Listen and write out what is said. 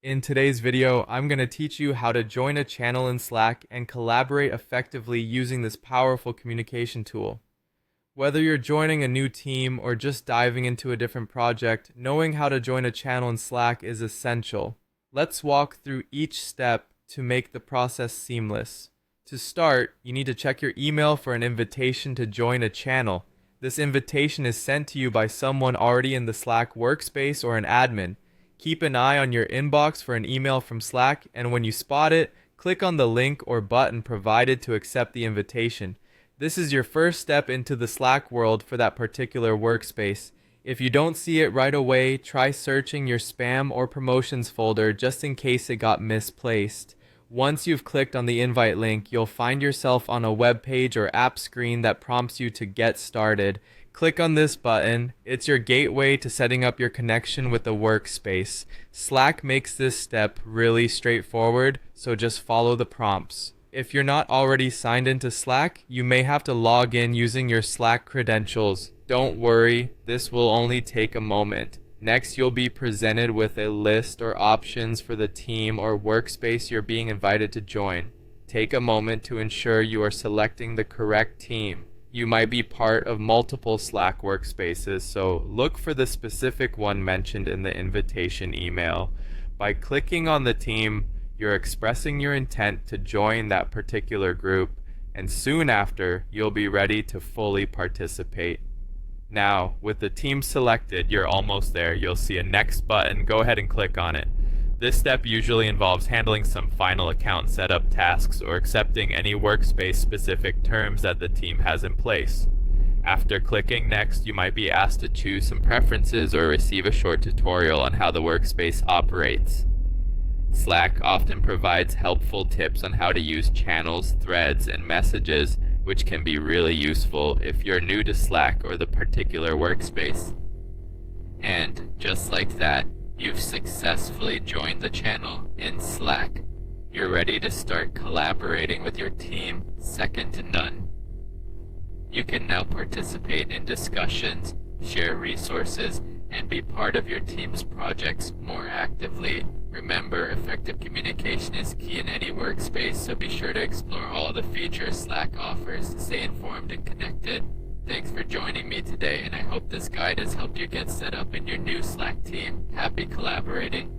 In today's video, I'm going to teach you how to join a channel in Slack and collaborate effectively using this powerful communication tool. Whether you're joining a new team or just diving into a different project, knowing how to join a channel in Slack is essential. Let's walk through each step to make the process seamless. To start, you need to check your email for an invitation to join a channel. This invitation is sent to you by someone already in the Slack workspace or an admin. Keep an eye on your inbox for an email from Slack, and when you spot it, click on the link or button provided to accept the invitation. This is your first step into the Slack world for that particular workspace. If you don't see it right away, try searching your spam or promotions folder just in case it got misplaced. Once you've clicked on the invite link, you'll find yourself on a web page or app screen that prompts you to get started. Click on this button. It's your gateway to setting up your connection with the workspace. Slack makes this step really straightforward, so just follow the prompts. If you're not already signed into Slack, you may have to log in using your Slack credentials. Don't worry, this will only take a moment. Next, you'll be presented with a list or options for the team or workspace you're being invited to join. Take a moment to ensure you are selecting the correct team. You might be part of multiple Slack workspaces, so look for the specific one mentioned in the invitation email. By clicking on the team, you're expressing your intent to join that particular group, and soon after, you'll be ready to fully participate. Now, with the team selected, you're almost there. You'll see a next button. Go ahead and click on it. This step usually involves handling some final account setup tasks or accepting any workspace-specific terms that the team has in place. After clicking next, you might be asked to choose some preferences or receive a short tutorial on how the workspace operates. Slack often provides helpful tips on how to use channels, threads, and messages, which can be really useful if you're new to Slack or the particular workspace. And just like that, you've successfully joined the channel in Slack. You're ready to start collaborating with your team, second to none. You can now participate in discussions, share resources, and be part of your team's projects more actively. Remember, effective communication is key in any workspace, so be sure to explore all the features Slack offers to stay informed and connected. Thanks for joining me today, and I hope this guide has helped you get set up in your new Slack team. Happy collaborating.